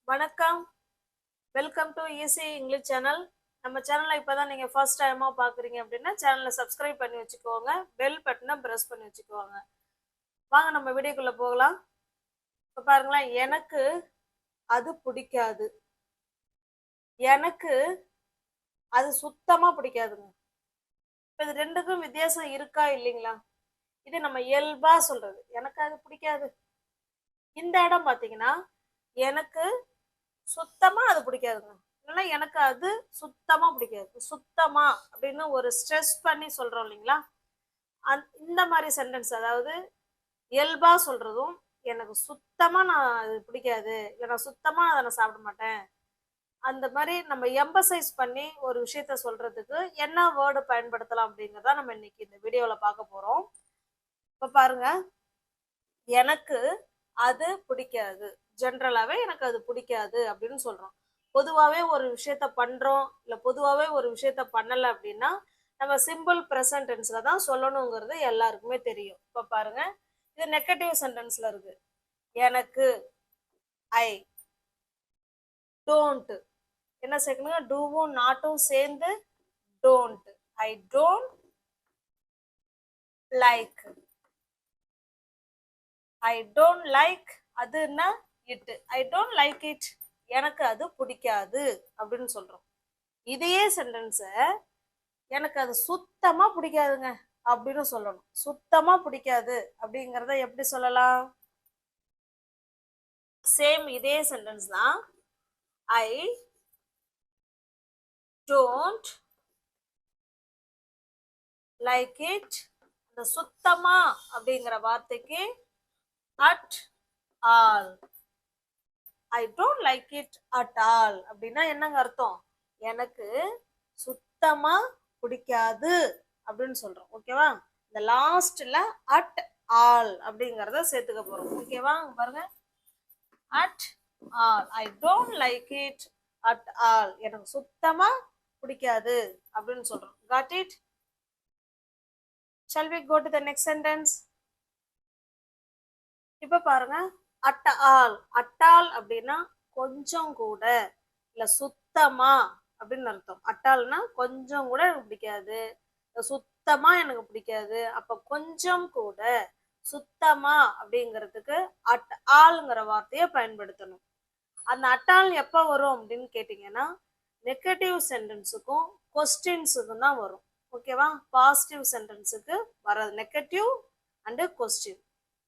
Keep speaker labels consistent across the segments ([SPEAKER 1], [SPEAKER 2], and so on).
[SPEAKER 1] வணக்கம். Welcome to easy English channel. நம்ம சேனலை இப்போதான் நீங்கள் ஃபர்ஸ்ட் டைமாக பார்க்குறீங்க அப்படின்னா சேனலை சப்ஸ்கிரைப் பண்ணி வச்சுக்கோங்க. பெல் பட்டனை ப்ரெஸ் பண்ணி வச்சுக்கோங்க. வாங்க நம்ம வீடியோக்குள்ளே போகலாம். இப்போ பாருங்களேன், எனக்கு அது பிடிக்காது. எனக்கு அது சுத்தமாக பிடிக்காதுங்க. இப்போ இது ரெண்டுக்கும் வித்தியாசம் இருக்கா இல்லைங்களா? இது நம்ம இயல்பாக சொல்கிறது, எனக்கு அது பிடிக்காது. இந்த இடம் பார்த்தீங்கன்னா, எனக்கு சுத்தமா அது பிடிக்காதுங்க. இல்லைன்னா எனக்கு அது சுத்தமா பிடிக்காது. சுத்தமா அப்படின்னு ஒரு ஸ்ட்ரெஸ் பண்ணி சொல்றோம் இல்லைங்களா? இந்த மாதிரி சென்டென்ஸ், அதாவது இயல்பா சொல்றதும், எனக்கு சுத்தமா நான் அது பிடிக்காது, இல்லை நான் சுத்தமா அதை நான் சாப்பிட மாட்டேன், அந்த மாதிரி நம்ம எம்பசைஸ் பண்ணி ஒரு விஷயத்த சொல்றதுக்கு என்ன வேர்டு பயன்படுத்தலாம் அப்படிங்கிறத நம்ம இன்னைக்கு இந்த வீடியோவில் பார்க்க போறோம். இப்போ பாருங்க, எனக்கு அது பிடிக்காது. ஜென்ரலாவே எனக்கு அது பிடிக்காது அப்படின்னு சொல்றோம். பொதுவாகவே ஒரு விஷயத்த பண்றோம், இல்லை பொதுவாகவே ஒரு விஷயத்த பண்ணலை அப்படின்னா நம்ம சிம்பிள் ப்ரெசன்ட் டென்ஸ்ல தான் சொல்லணுங்கிறது எல்லாருக்குமே தெரியும். இப்போ பாருங்க, இது நெகட்டிவ் சென்டென்ஸ்ல இருக்கு. எனக்கு, ஐ, டோன்ட், என்ன சேர்க்கணுங்க, டூவும் நாட்டும் சேர்ந்து don't. I don't like. I don't like அதுன்னா it. I don't like it, எனக்கு அது பிடிக்காது அப்படின்னு சொல்றோம். இதையே சென்டென்ஸை எனக்கு அது சுத்தமா பிடிக்காதுங்க அப்படின்னு சொல்லணும். சுத்தமா பிடிக்காது அப்படிங்கிறத எப்படி சொல்லலாம்? சேம் இதே சென்டென்ஸ் தான். ஐ டோன்ட் லைக் இட். இந்த சுத்தமா அப்படிங்கிற வார்த்தைக்கு at all. I don't like it at all அப்படின்னா என்னங்க அர்த்தம்? எனக்கு சுத்தமா பிடிக்காது அப்படின்னு சொல்றோம். ஓகேவா? இந்த லாஸ்ட்ல அட் ஆல் அப்படிங்கறத சேர்த்துக்க போறோம். ஓகேவா? பாருங்க, at all. I don't like it at all, எனக்கு சுத்தமா பிடிக்காது அப்படின்னு சொல்றோம். Got it? Shall we go to the next sentence? இப்ப பாருங்க, அட் ஆல். அட் ஆல் அப்படின்னா கொஞ்சம் கூட, இல்ல சுத்தமா அப்படின்னு அர்த்தம். அட்டால்னா கொஞ்சம் கூட எனக்கு பிடிக்காது, சுத்தமா எனக்கு பிடிக்காது. அப்ப கொஞ்சம் கூட, சுத்தமா அப்படிங்கிறதுக்கு அட் ஆல்ங்கிற வார்த்தையை பயன்படுத்தணும். அந்த அட்டால் எப்ப வரும் அப்படின்னு கேட்டீங்கன்னா, நெகட்டிவ் சென்டென்ஸுக்கும் கொஸ்டின்ஸுக்கும் தான் வரும். ஓகேவா? பாசிட்டிவ் சென்டென்ஸுக்கு வராது. நெகட்டிவ் அண்டு கொஸ்டின்,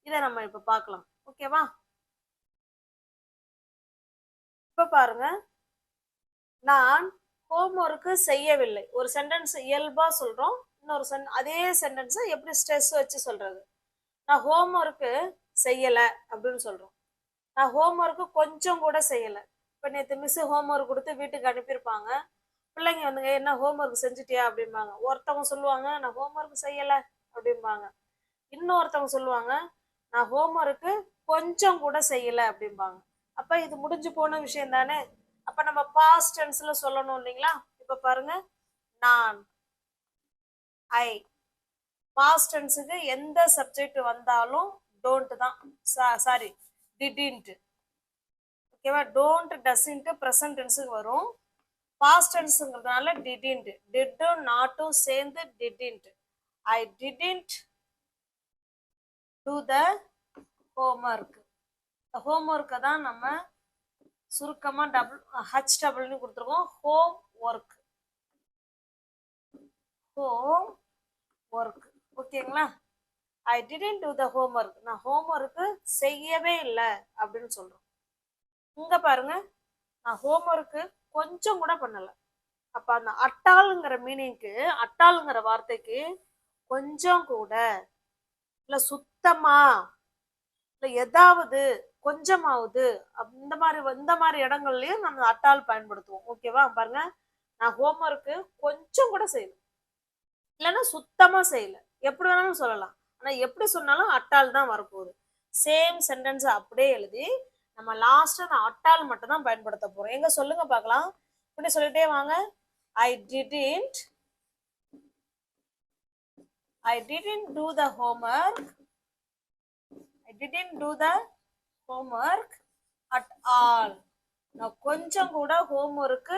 [SPEAKER 1] இதை நம்ம இப்ப பார்க்கலாம். ஓகேவா? இப்ப பாருங்க, நான் ஹோம்ஒர்க்கு செய்யவில்லை. ஒரு சென்டென்ஸ் இயல்பா சொல்றோம், இன்னொரு அதே சென்டென்ஸை எப்படி ஸ்ட்ரெஸ் வச்சு சொல்றது? நான் ஹோம்ஒர்க்கு செய்யல அப்படின்னு சொல்றோம். நான் ஹோம்ஒர்க்கு கொஞ்சம் கூட செய்யல. இப்போ நேற்று மிஸ் ஹோம்ஒர்க் கொடுத்து வீட்டுக்கு அனுப்பியிருப்பாங்க. பிள்ளைங்க வந்துங்க, என்ன ஹோம்ஒர்க் செஞ்சுட்டியா அப்படிம்பாங்க. ஒருத்தவங்க சொல்லுவாங்க, நான் ஹோம்ஒர்க் செய்யல அப்படிம்பாங்க. இன்னொருத்தவங்க சொல்லுவாங்க, நான் ஹோம்ஒர்க்கு கொஞ்சம் கூட செய்யல அப்படிம்பாங்க. அப்ப இது முடிஞ்சு போன விஷயம் தானே. அப்ப நம்ம பாஸ்ட் டென்ஸ்ல சொல்லணும் இல்லைங்களா? இப்ப பாருங்க, நான், ஐ. பாஸ்ட் டென்ஸுக்கு எந்த சப்ஜெக்ட் வந்தாலும் டோன்ட் தான். Sorry, didn't. ஓகேவா? டோன்ட், டஸ்ன்ட் ப்ரெசன்ட் டென்ஸுக்கு வரும். பாஸ்ட் டென்ஸுங்கிறதுனால டிடின்ட். டிட்டும் நாட்டும் சேர்ந்து didn't. I didn't do the homework. ஹோம்ஒர்க்கை தான் நம்ம சுருக்கமா ஹச் டபுள்னு கொடுத்துருக்கோம். Homework. Homework. ஓகேங்களா? I didn't do the homework, நான் ஹோம்ஒர்க்கு செய்யவே இல்லை அப்படின்னு சொல்றோம். இங்க பாருங்க, நான் ஹோம்ஒர்க்கு கொஞ்சம் கூட பண்ணல. அப்ப அந்த அட்டாளுங்கிற மீனிங்க்கு, அட்டாளுங்கிற வார்த்தைக்கு கொஞ்சம் கூட, இல்ல சுத்தமா, இல்ல ஏதாவது கொஞ்சமாவது, இந்த மாதிரி இடங்கள்லயும் நம்ம அட்டால் பயன்படுத்துவோம். ஓகேவா? பாருங்க, நான் ஹோம்ஒர்க்கு கொஞ்சம் கூட செய்யல, இல்லைன்னா சுத்தமா செய்யல, எப்படி வேணாலும் சொல்லலாம். ஆனா எப்படி சொன்னாலும் அட்டால் தான் வரப்போகுது. சேம் சென்டென்ஸ் அப்படியே எழுதி நம்ம லாஸ்ட் அந்த அட்டால் மட்டும் தான் பயன்படுத்த போறோம். எங்க சொல்லுங்க பார்க்கலாம். இப்படி சொல்லிட்டே வாங்க. I didn't do the homework. I didn't do the homework at all. நான் கொஞ்சம் கூட ஹோம்ஒர்க்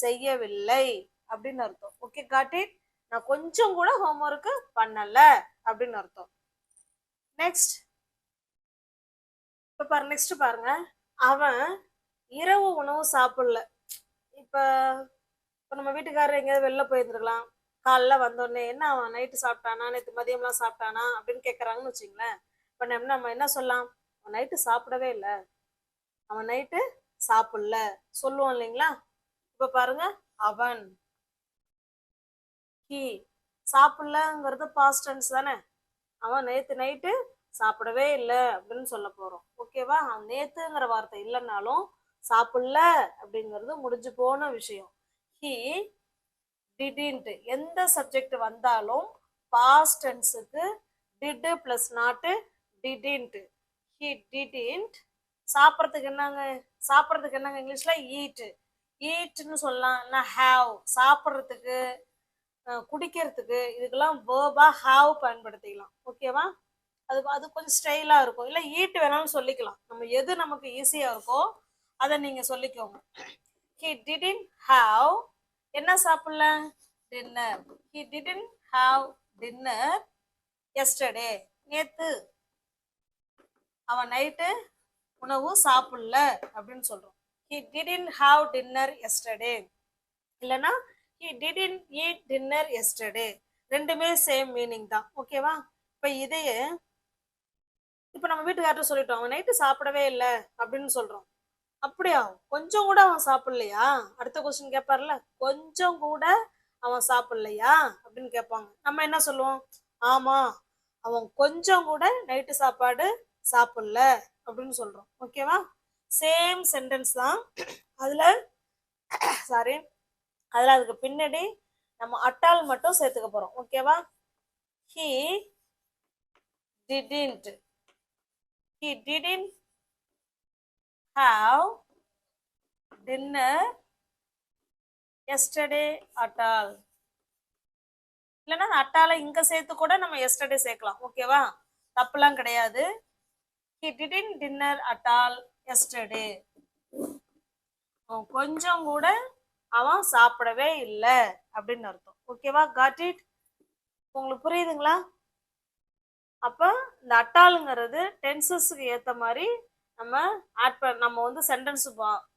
[SPEAKER 1] செய்யவில்லை அப்படின்னு அர்த்தம். Okay, got it. நான் கொஞ்சம் கூட ஹோம்ஒர்க் பண்ணல அப்படின்னு அர்த்தம். நெக்ஸ்ட் நெக்ஸ்ட் பாருங்க, அவன் இரவு உணவு சாப்பிடல. இப்ப நம்ம வீட்டுக்காரர் எங்கேயாவது வெளில போயிருந்துருக்கலாம். காலைல வந்தோடனே என்ன அவன் நைட்டு சாப்பிட்டானா, நேற்று மதியம்லாம் சாப்பிட்டானா அப்படின்னு கேட்கறாங்கன்னு வச்சுங்களேன். இப்ப நம்ம என்ன சொல்லலாம்? அவன் நைட்டு சாப்பிடவே இல்லை, அவன் நைட்டு சாப்பிடல சொல்லுவோம் இல்லைங்களா? இப்ப பாருங்க, அவன், ஹி, சாப்பிடலங்கிறது பாஸ்ட் டென்ஸ் தானே. அவன் நேத்து நைட்டு சாப்பிடவே இல்லை அப்படின்னு சொல்ல போறோம். ஓகேவா? அவன் நேத்துங்கிற வார்த்தை இல்லைன்னாலும் சாப்பிடல அப்படிங்கிறது முடிஞ்சு போன விஷயம். ஹி டிடின்ட் எந்த சப்ஜெக்ட் வந்தாலும் பாஸ்ட் டென்ஸுக்கு டிட் பிளஸ் நாட்டு டிடின்ட். He didn't. சாப்பிட்றதுக்கு என்னங்க இங்கிலீஷ்ல ஈட். ஈட்னு சொல்லலாம், இல்லைன்னா ஹாவ். சாப்பிட்றதுக்கு, குடிக்கிறதுக்கு, இதுக்கெல்லாம் வேர்பா ஹாவ் பயன்படுத்திக்கலாம். ஓகேவா? அது கொஞ்சம் ஸ்டைலா இருக்கும். இல்லை ஈட் வேணாலும் சொல்லிக்கலாம். நம்ம எது நமக்கு ஈஸியா இருக்கோ அதை நீங்க சொல்லிக்கோங்க. He didn't have என்ன சாப்பிடல? Dinner. He didn't have dinner yesterday. நேத்து அவன் நைட்டு உணவு சாப்பிடல அப்படின்னு சொல்றோம். He didn't have dinner yesterday. இல்லைன்னா he didn't eat dinner yesterday. ரெண்டுமே சேம் மீனிங் தான். ஓகேவா? இப்ப இதையே இப்ப நம்ம வீட்டுக்கார்ட்ட சொல்லிட்டோம், அவன் நைட்டு சாப்பிடவே இல்லை அப்படின்னு சொல்றோம். அப்படியா, கொஞ்சம் கூட அவன் சாப்பிடலையா? அடுத்த கொஸ்டின் கேட்பார்ல, கொஞ்சம் கூட அவன் சாப்பிடலையா அப்படின்னு கேட்பாங்க. நம்ம என்ன சொல்லுவோம்? ஆமா, அவன் கொஞ்சம் கூட நைட்டு சாப்பாடு சாப்பிடல அப்படின்னு சொல்றோம். ஓகேவா? சேம் சென்டென்ஸ் தான். அதுல அதுக்கு பின்னாடி நம்ம அட்டால் மட்டும் சேர்த்துக்க போறோம். ஓகேவா? he didn't have dinner yesterday at all. இல்லைன்னா அட்டால இங்க சேர்த்து கூட நம்ம எஸ்டர்டே சேர்க்கலாம். ஓகேவா? தப்புலாம் கிடையாது. he didn't dinner at all yesterday. கொஞ்சம் கூட அவன் சாப்பிடவே இல்லை அப்படின்னு அர்த்தம். ஓகேவா? Got it. உங்களுக்கு புரியுதுங்களா? அப்ப இந்த அட்டாலுங்கிறது டென்சஸ்க்கு ஏத்த மாதிரி நம்ம வந்து சென்டென்ஸ்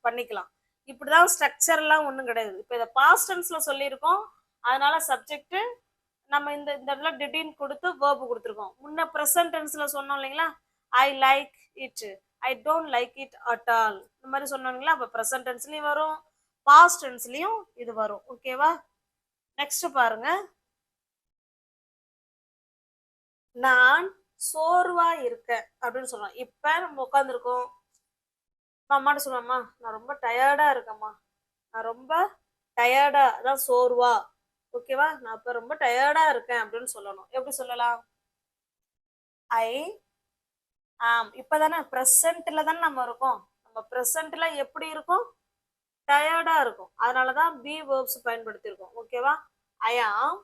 [SPEAKER 1] பண்ணிக்கலாம். இப்படிதான் ஸ்ட்ரக்சர் எல்லாம் ஒண்ணும் கிடையாது. இப்ப இதை பாஸ்ட் டென்ஸ்ல சொல்லியிருக்கோம், அதனால சப்ஜெக்ட் நம்ம இந்த இடத்துல டிடின் கொடுத்து வேர்பு கொடுத்துருக்கோம். முன்ன ப்ரெசன்ட் டென்ஸ்ல சொன்னோம் இல்லைங்களா, I like it, I don't like it at all, இந்த மாதிரி சொன்னோங்களா. அப்ப ப்ரெசன்ட் டென்ஸ்லயும் வரும், பாஸ்ட் டென்ஸ்லயும் இது வரும். ஓகேவா? நெக்ஸ்ட் பாருங்க, நான் சோர்வா இருக்கேன் அப்படின்னு சொல்றோம். இப்ப நம்ம உட்காந்துருக்கோம், அம்மாட்ட சொல்லுவாம்மா நான் ரொம்ப டயர்டா இருக்கேம்மா, நான் ரொம்ப டயர்டா, அதான் சோர்வா. ஓகேவா? நான் இப்ப ரொம்ப டயர்டா இருக்கேன் அப்படின்னு சொல்லணும். எப்படி சொல்லலாம்? ஐ ஆம். இப்பதானே ப்ரெசன்ட்ல தானே நம்ம இருக்கோம். நம்ம ப்ரெசன்ட்ல எப்படி இருக்கும்? டயர்டா இருக்கும். அதனாலதான் பி வேர்ப்ஸ் பயன்படுத்தியிருக்கோம். ஓகேவா? ஐ ஆம்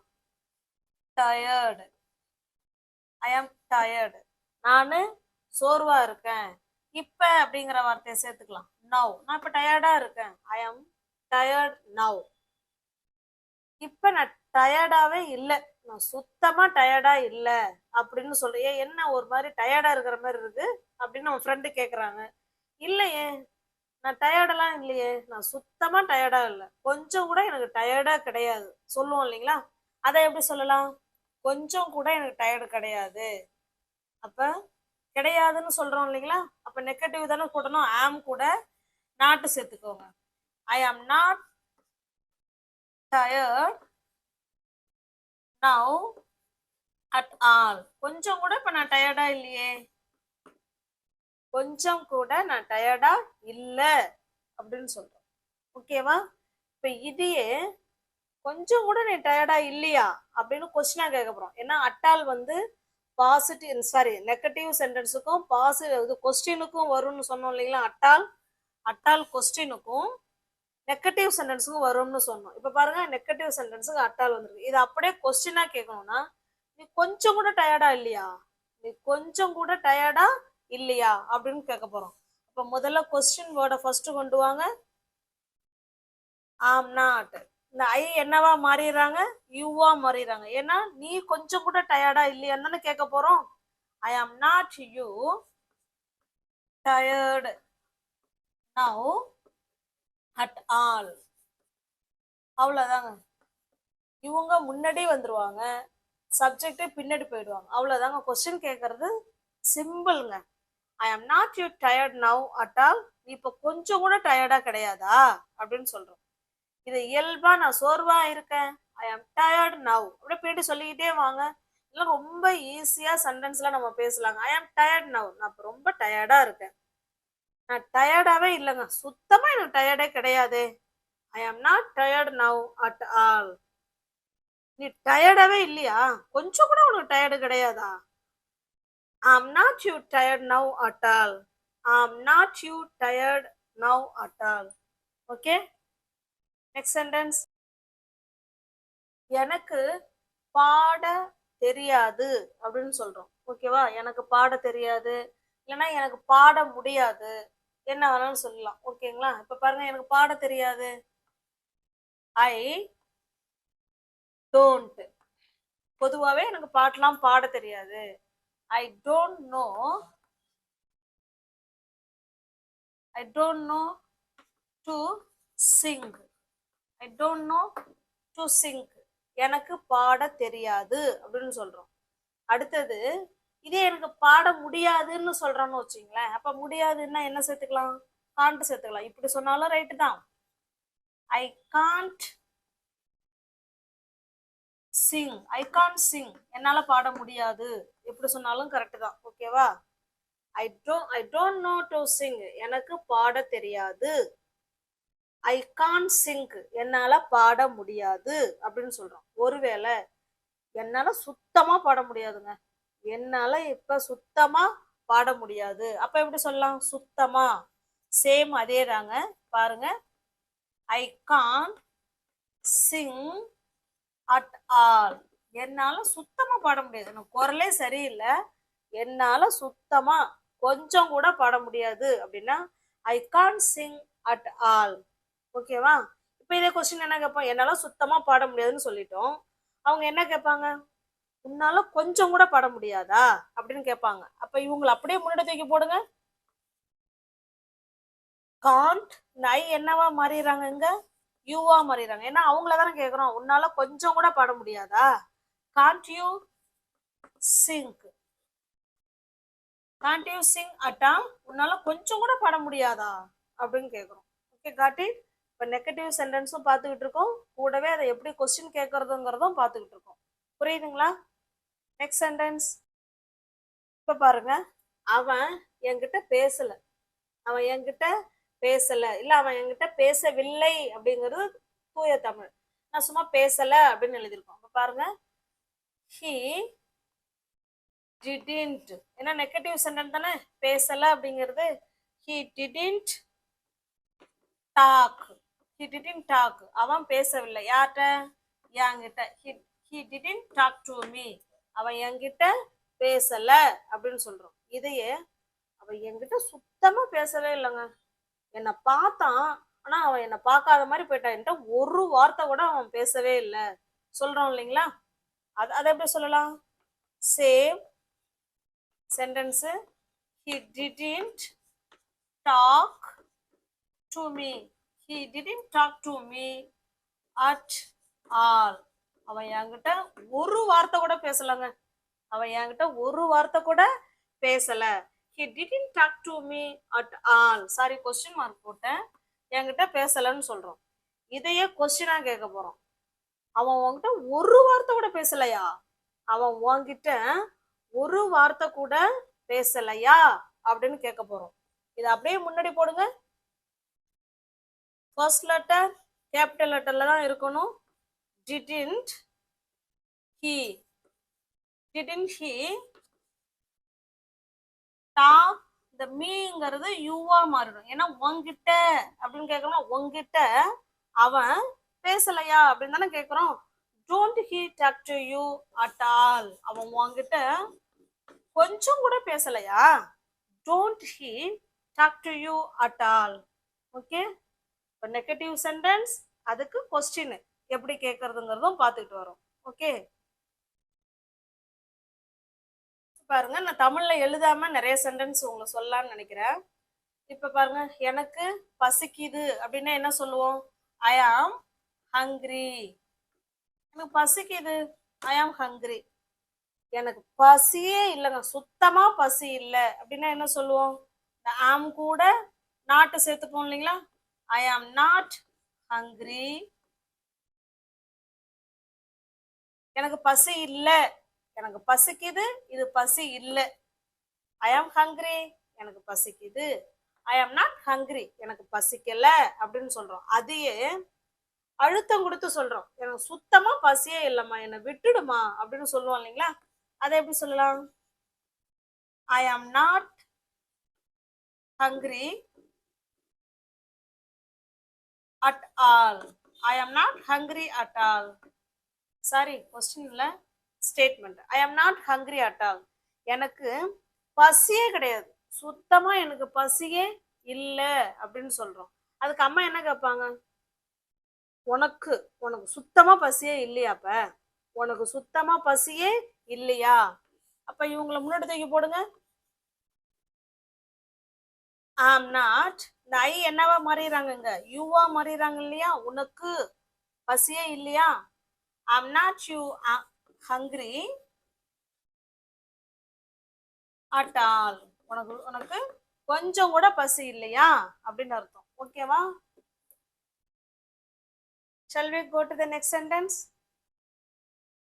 [SPEAKER 1] டயர்டு. ஐ ஆம் டயர்டு. நானு சோர்வா இருக்கேன். இப்ப அப்படிங்கிற வார்த்தையை சேர்த்துக்கலாம். நவ். நான் இப்ப டயர்டா இருக்கேன். ஐ ஆம் டயர்ட் நவ். இப்ப நான் டயர்டாவே இல்லை, நான் சுத்தமா டயர்டா இல்லை அப்படின்னு சொல்றேன். என்ன ஒரு மாதிரி டயர்டா இருக்கிற மாதிரி இருக்கு அப்படின்னு நம்ம ஃப்ரெண்டு கேக்குறாங்க. இல்லையே, நான் டயர்டெல்லாம் இல்லையே, நான் சுத்தமா டயர்டா இல்லை, கொஞ்சம் கூட எனக்கு டயர்டா கிடையாது சொல்லுவோம் இல்லைங்களா. அதை எப்படி சொல்லலாம்? கொஞ்சம் கூட எனக்கு டயர்டு கிடையாது. அப்ப கிடையாதுன்னு சொல்றோம் இல்லைங்களா. அப்ப நெகட்டிவ் தானே போடணும். ஆம் கூட நாட்டு சேர்த்துக்கோங்க. I am not tired now at all. கொஞ்சம் கூட இப்ப நான் டயர்டா இல்லையே, கொஞ்சம் கூட நான் டயர்டா இல்ல அப்படின்னு சொல்றோம். ஓகேவா? இப்ப இதையே கொஞ்சம் கூட நீ டயர்டா இல்லையா அப்படின்னு கொஸ்டினா கேட்க போறோம். ஏன்னா அட்டால் வந்து பாசிட்டிவ் நெகட்டிவ் சென்டென்ஸுக்கும் பாசிட்டிவ் கொஸ்டினுக்கும் வரும்னு சொன்னோம் இல்லைங்களா. அட்டால் கொஸ்டினுக்கும் நெகட்டிவ் சென்டென்ஸுக்கும் வரும்னு சொன்னோம். இப்ப பாருங்க, நெகட்டிவ் சென்டென்ஸுக்கு அட்டால் வந்துருக்கு. இது அப்படியே கொஸ்டினா கேட்கணும்னா, நீ கொஞ்சம் கூட டயர்டா இல்லையா, நீ கொஞ்சம் கூட டயர்டா இல்லையா அப்படின்னு கேட்க போறோம். அப்ப அப்ப முதல்ல கொஸ்டின் வேர்டை ஃபர்ஸ்ட் கொண்டு வாங்க. Am not. இந்த ஐ என்னவா மாறிடுறாங்க? யூவா மாறிடுறாங்க. ஏன்னா நீ கொஞ்சம் கூட டயர்டா இல்லையான்னு தானே கேட்க போறோம். I am not you tired now at all. அவ்வளவுதாங்க. இவங்க முன்னாடி வந்துருவாங்க, சப்ஜெக்டே பின்னாடி போயிடுவாங்க. அவ்வளவுதாங்க. கொஸ்டின் கேட்கறது சிம்பிள்ங்க. I am not you tired now at all. நீ இப்ப கொஞ்சம் கூட டயர்டா கிடையாதா அப்படின்னு சொல்றோம். இது இயல்பா நான் சோர்வா இருக்கேன், ஐ ஆம் டயர்ட் நவ் அப்படியே பின்னாடி சொல்லிக்கிட்டே வாங்க. இதெல்லாம் ரொம்ப ஈஸியா சென்டென்ஸ்ல நம்ம பேசலாங்க. ஐ ஆம் டயர்ட் நவ், நான் இப்ப ரொம்ப டயர்டா இருக்கேன். நான் டயர்டாவே இல்லைங்க, சுத்தமா எனக்கு டயர்டே கிடையாது. I am not tired now at all. நீ டயர்டாவே இல்லையா? கொஞ்சம் கூட உனக்கு டயர்டு கிடையாதா? I'm not you tired now at all. I'm not you tired now at all. Okay? Next sentence. எனக்கு பாட தெரியாது அப்படின்னு சொல்றோம். ஓகேவா? எனக்கு பாட தெரியாது, இல்லைன்னா எனக்கு பாட முடியாது, என்ன வேணாலும் சொல்லலாம். ஓகேங்களா? இப்ப பாருங்க, எனக்கு பாட தெரியாது. I don't. பொதுவாவே எனக்கு பாட்டெல்லாம் பாட தெரியாது. I don't know to sing. I don't know to sing. எனக்கு பாட தெரியாது அப்படின்னு சொல்றோம். அடுத்தது, இதே எனக்கு பாட முடியாதுன்னு சொல்றோம்னு வச்சுங்களேன். அப்ப முடியாதுன்னா என்ன சேர்த்துக்கலாம்? காண்ட் சேர்த்துக்கலாம். இப்படி சொன்னாலும் ரைட்டு தான். I can't Singh. I can't Singh, என்னால பாட முடியாது, எப்படி சொன்னாலும் கரெக்ட் தான். ஓகேவா? I don't know to Singh, எனக்கு பாட தெரியாது. ஐ காண்ட் சிங், என்னால பாட முடியாது அப்படின்னு சொல்றோம். ஒருவேளை என்னால சுத்தமா பாட முடியாதுங்க, என்னால இப்ப சுத்தமா பாட முடியாது, அப்ப எப்படி சொல்லலாம்? சுத்தமா. சேம் அதே தாங்க. பாருங்க, I can't Singh at all. என்னால சுத்தமா பாட முடியாது, எனக்கு குரலே சரியில்லை, என்னால சுத்தமா கொஞ்சம் கூட பாட முடியாது அப்படின்னா I can't Singh at all. ஓகேவா? இப்ப இதே கொஸ்டின் என்ன கேட்போம்? என்னால சுத்தமா பாட முடியாதுன்னு சொல்லிட்டோம். அவங்க என்ன கேட்பாங்க? உன்னால கொஞ்சம் கூட பாட முடியாதா அப்படின்னு கேட்பாங்க. அப்ப இவங்களை அப்படியே முன்னாடி தூக்கி போடுங்க. காண்ட் ஐ என்னவா மாறிடுறாங்க? இங்க யூவா மாறிடுறாங்க. ஏன்னா அவங்கள தானே கேட்கிறோம், உன்னால கொஞ்சம் கூட பாட முடியாதா? Gantt you sing. Gantt you sing அட்டா, உன்னால கொஞ்சம் கூட பாட முடியாதா அப்படின்னு கேட்குறோம். ஓகே, காட்டி. இப்போ நெகட்டிவ் சென்டென்ஸும் பார்த்துக்கிட்டு இருக்கோம், கூடவே அதை எப்படி கொஸ்டின் கேட்கறதுங்கிறதும் பார்த்துக்கிட்டு இருக்கோம். புரியுதுங்களா? Next sentence. இப்போ பாருங்க, அவன் என்கிட்ட பேசல, அவன் என்கிட்ட பேசல, இல்ல அவன் என்கிட்ட பேசவில்லை அப்படிங்கிறது தூய தமிழ். நான் சும்மா பேசல அப்படின்னு எழுதியிருக்கோம். இப்போ பாருங்க, he didn't. ஏன்னா நெகட்டிவ் சென்டென்ஸ் தானே, பேசல அப்படிங்கிறது. he didn't talk. he didn't talk, அவன் பேசவில்லை. யார்கிட்ட? என்கிட்ட. he didn't talk to me, அவன் என்கிட்ட பேசல அப்படின்னு சொல்றோம். இதையே அவன் என்கிட்ட சுத்தமா பேசவே இல்லைங்க, என்னை பார்த்தான், ஆனா அவன் என்னை பார்க்காத மாதிரி போயிட்டான், என்கிட்ட ஒரு வார்த்தை கூட அவன் பேசவே இல்லை சொல்றோம் இல்லைங்களா? அதை எப்படி சொல்லலாம்? Same sentence. he didn't talk to me. he didn't talk to me at all. அவன் என்கிட்ட ஒரு வார்த்தை கூட பேசலங்க, அவன் என்கிட்ட ஒரு வார்த்தை கூட பேசல. he didn't talk to me at all. Sorry, question mark போட்டேன், என்கிட்ட பேசலன்னு சொல்றோம். இதையே கொஸ்டினா கேட்க போறோம். அவன் உன்கிட்ட ஒரு வார்த்தை கூட பேசலையா? அவன் உன்கிட்ட ஒரு வார்த்தை கூட பேசலையா அப்படின்னு கேட்க போறோம். இதை அப்படியே முன்னாடி போடுங்க. ஃபர்ஸ்ட் லெட்டர் கேபிட்டல் லெட்டர்ல தான் இருக்கணும். didn't he talk. இந்த மீங்கிறது யூவா மாறிடும். ஏன்னா உன்கிட்ட அப்படின்னு கேட்கணும். உன்கிட்ட அவன் பேசலையா அப்படின்னு தானே கேட்கிறோம். don't he talk to you at all. அவன் உன்கிட்ட கொஞ்சம் கூட பேசலையா? don't he talk to you at all. Okay, இப்போ நெகட்டிவ் சென்டென்ஸ் அதுக்கு கொஸ்டின் எப்படி கேட்கறதுங்கிறதும் பார்த்துக்கிட்டு வரோம். ஓகே, பாருங்க, நான் தமிழ்ல எழுதாம நிறைய சென்டென்ஸ் உங்களுக்கு சொல்லலாம்னு நினைக்கிறேன். இப்ப பாருங்க, எனக்கு பசிக்குது அப்படின்னா என்ன சொல்லுவோம்? ஐ ஆம் ஹங்கிரி. எனக்கு பசிக்குது, ஐ ஆம் ஹங்கிரி. எனக்கு பசியே இல்லைங்க, சுத்தமா பசி இல்லை அப்படின்னா என்ன சொல்லுவோம்? இந்த ஆம் கூட நாட்டு சேர்த்துப்போம் இல்லைங்களா? ஐ ஆம் நாட் ஹங்கிரி. எனக்கு பசி இல்லை, எனக்கு பசிக்குது, இது பசி இல்லை. ஐ ஆம் ஹங்கிரி, எனக்கு பசிக்குது. ஐ ஆம் நாட் ஹங்கிரி, எனக்கு பசிக்கல அப்படின்னு சொல்றோம். அதையே அழுத்தம் கொடுத்து சொல்றோம், எனக்கு சுத்தமா பசியே இல்லைம்மா, என்னை விட்டுடுமா அப்படின்னு சொல்லுவோம் இல்லைங்களா? அதை எப்படி சொல்லலாம்? I am not hungry at all. I am not hungry at all. Sorry, question இல்ல, statement. I am not hungry at all. எனக்கு பசியே கிடையாது, சுத்தமா எனக்கு பசியே இல்லை அப்படின்னு சொல்றோம். அதுக்கு அம்மா என்ன கேட்பாங்க? உனக்கு உனக்கு சுத்தமா பசியே இல்லையாப்ப, உனக்கு சுத்தமா பசியே இல்லையா? அப்ப இவங்களை முன்னாடி தூக்கி போடுங்க. ஐம் நாட், இந்த ஐ என்னவா மாறிடுறாங்க, யூவா மாறிடுறாங்க இல்லையா? உனக்கு பசியே இல்லையா? I'm not you hungry at all. உனக்கு உனக்கு கொஞ்சம் கூட பசி இல்லையா அப்படின்னு அர்த்தம். ஓகேவா? Shall we go to the next sentence?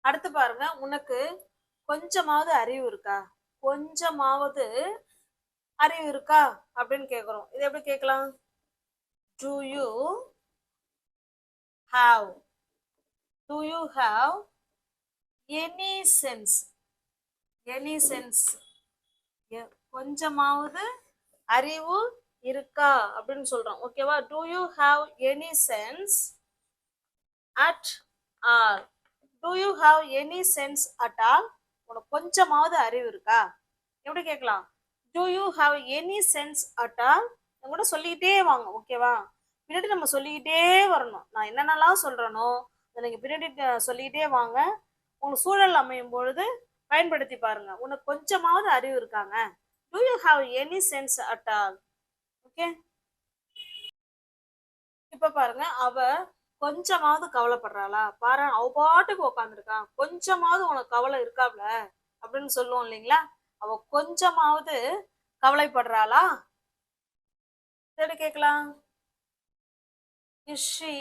[SPEAKER 1] அடுத்து பாருங்க, உனக்கு கொஞ்சமாவது அறிவு இருக்கா? கொஞ்சமாவது அறிவு இருக்கா அப்படின்னு கேக்குறோம். இது எப்படி கேட்கலாம்? Do you have, do you have any sense? Any sense, கொஞ்சமாவது அறிவு இருக்கா அப்படின்னு சொல்றோம். ஓகேவா? Do you have any sense at all? Do you have any sense at all? உனக்கு கொஞ்சமாவது அறிவு இருக்கா? எப்படி கேட்கலாம்? Do you have any sense at all? கூட சொல்லிக்கிட்டே வாங்க. ஓகேவா? பின்னாடி நம்ம சொல்லிக்கிட்டே வரணும். நான் என்னென்னலாம் சொல்றேனோ அதை நீங்க பின்னாடி சொல்லிக்கிட்டே வாங்க. உங்களுக்கு சூழல் அமையும் பொழுது பயன்படுத்தி பாருங்க. உனக்கு கொஞ்சமாவது அறிவு இருக்காங்க. Do you have any sense at all? Okay, இப்ப பாருங்க, அவ கொஞ்சமாவது கவலைப்படுறாளா? பாரு, அவ பாட்டுக்கு உட்காந்துருக்கான், கொஞ்சமாவது உனக்கு கவலை இருக்காப்ல அப்படின்னு சொல்லுவோம் இல்லைங்களா? அவ கொஞ்சமாவது கவலைப்படுறாளா? கேட்கலாம். Is she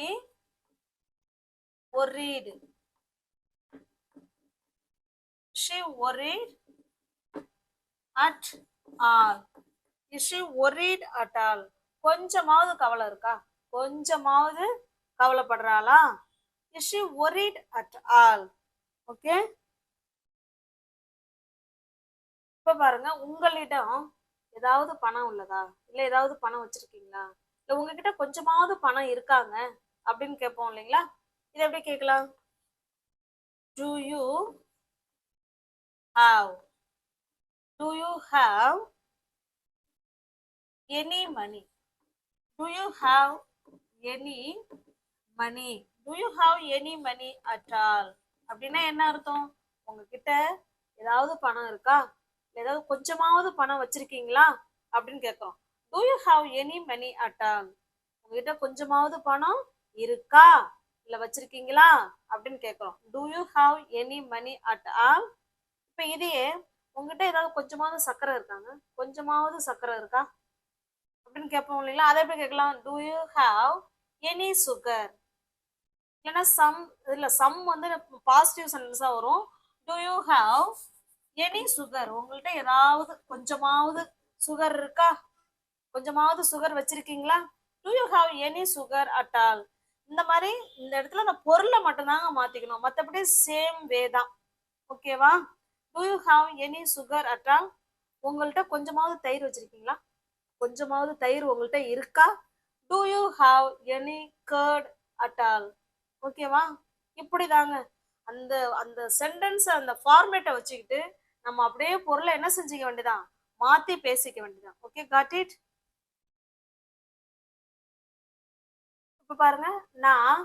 [SPEAKER 1] worried? Is she worried at all? Is she worried at all? கொஞ்சமாவது கவலை இருக்கா? கொஞ்சமாவது கவலைப்படுறாளா? Is she worried at all? Okay, இப்ப பாருங்க, உங்களிடம் ஏதாவது பணம் உள்ளதா, இல்ல ஏதாவது பணம் வச்சிருக்கீங்களா, இல்ல உங்ககிட்ட கொஞ்சமாவது பணம் இருக்காங்க அப்படின்னு கேட்போம் இல்லைங்களா? இதை எப்படி கேட்கலாம்? Do you have, do you have any money? Do you have any money? Do you have any money at all? அப்படின்னா என்ன அர்த்தம்? உங்ககிட்ட ஏதாவது பணம் இருக்கா, ஏதாவது கொஞ்சமாவது பணம் வச்சிருக்கீங்களா அப்படின்னு கேட்கிறோம். Do you have any money at all? உங்ககிட்ட கொஞ்சமாவது பணம் இருக்கா இல்ல வச்சிருக்கீங்களா அப்படின்னு கேட்கிறோம். Do you have any money at all? இப்ப இதையே உங்ககிட்ட ஏதாவது கொஞ்சமாவது சக்கரை இருக்காங்க, கொஞ்சமாவது சக்கரை இருக்கா அப்படின்னு கேட்போம் இல்லைங்களா? அதை எப்படி கேட்கலாம்? Do you have any sugar? ஏன்னா சம், இல்ல சம் வந்து பாசிட்டிவ் சென்டென்ஸா வரும். Do you have any sugar? உங்கள்கிட்ட ஏதாவது கொஞ்சமாவது சுகர் இருக்கா, கொஞ்சமாவது சுகர் வச்சிருக்கீங்களா? Do you have any sugar at all? இந்த மாதிரி இந்த இடத்துல நான் பொருளை மட்டும்தாங்க மாத்திக்கணும், மற்றபடி சேம் வே தான். ஓகேவா? Do you have any sugar at all? உங்கள்கிட்ட கொஞ்சமாவது தயிர் வச்சிருக்கீங்களா, கொஞ்சமாவது தயிர் உங்கள்கிட்ட இருக்கா? Do you have any curd at all? ஓகேவா? இப்படிதாங்க அந்த அந்த சென்டென்ஸ் அந்த ஃபார்மேட்டை வச்சுக்கிட்டு நம்ம அப்படியே பொருளை என்ன செஞ்சுக்க வேண்டியதான், மாத்தி பேசிக்க வேண்டியதான். Okay, got it? இப்ப பாருங்க, நான்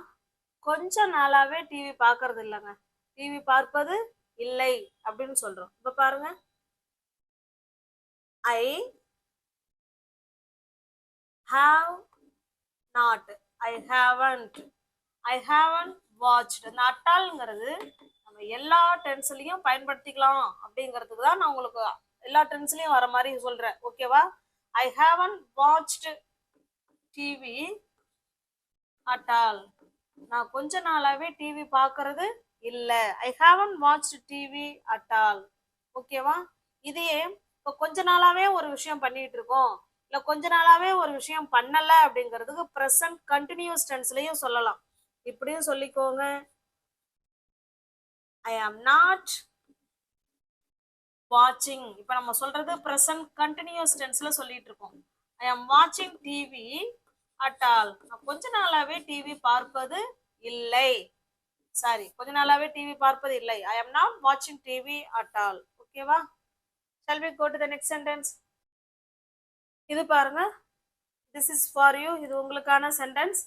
[SPEAKER 1] கொஞ்ச நாளாவே டிவி பார்க்கறது இல்லைங்க. டிவி பார்ப்பது இல்லை அப்படின்னு சொல்றோம். இப்ப பாருங்க, I have not, I haven't, I haven't watched. இந்த அட்டால்ங்கிறது நம்ம எல்லா டென்ஸ்லயும் பயன்படுத்திக்கலாம் அப்படிங்கிறதுக்கு தான் நான் உங்களுக்கு எல்லா டென்ஸ்லயும் வர மாதிரி சொல்றேன். ஓகேவா? ஐ haven't watched TV at all. நான் கொஞ்ச நாளாவே டிவி பார்க்கறது இல்ல. ஐ haven't watched TV at all. ஓகேவா? இதையே இப்போ கொஞ்ச நாளாவே ஒரு விஷயம் பண்ணிட்டு இருக்கோம், இல்ல கொஞ்ச நாளாவே ஒரு விஷயம் பண்ணல அப்படிங்கிறதுக்கு ப்ரெசன்ட் கண்டினியூஸ் டென்ஸ்லயும் சொல்லலாம். இப்படியும் சொல்லிக்கோங்க, ஐ ஆம் நாட் வாட்சிங். இப்போ நம்ம சொல்றது ப்ரெசன்ட் கண்டினியூஸ் டென்ஸ்ல சொல்லிட்டு இருக்கோம். ஐ ஆம் வாட்சிங் டிவி அட் ஆல். நான் கொஞ்ச நாளாவே டிவி பார்ப்பது இல்லை. சாரி, கொஞ்ச நாளாவே டிவி பார்ப்பது இல்லை. ஐ ஆம் நாட் வாட்சிங் டிவி அட் ஆல். ஓகேவா? Shall we go to the next sentence? இது பாருங்க, திஸ் இஸ் ஃபார் யூ. இது உங்களுக்கான சென்டென்ஸ்.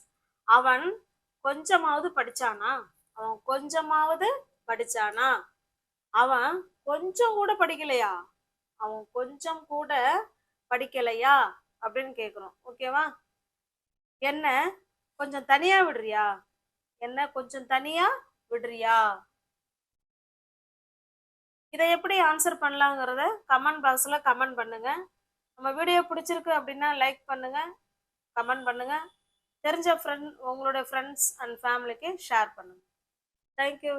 [SPEAKER 1] அவன் கொஞ்சமாவது படிச்சானா? அவன் கொஞ்சமாவது படிச்சானா? அவன் கொஞ்சம் கூட படிக்கலையா? அவன் கொஞ்சம் கூட படிக்கலையா அப்படின்னு கேக்குறோம். ஓகேவா? என்ன கொஞ்சம் தனியா விடுறியா? என்ன கொஞ்சம் தனியா விடுறியா? இதை எப்படி ஆன்சர் பண்ணலாங்கிறத கமெண்ட் பாக்ஸ்ல கமெண்ட் பண்ணுங்க. நம்ம வீடியோ பிடிச்சிருக்கு அப்படின்னா லைக் பண்ணுங்க, கமெண்ட் பண்ணுங்க. தெரிஞ்ச உங்களுடைய ஃப்ரெண்ட்ஸ் அண்ட் ஃபேமிலிக்கு ஷேர் பண்ணுங்க. தேங்க்யூ.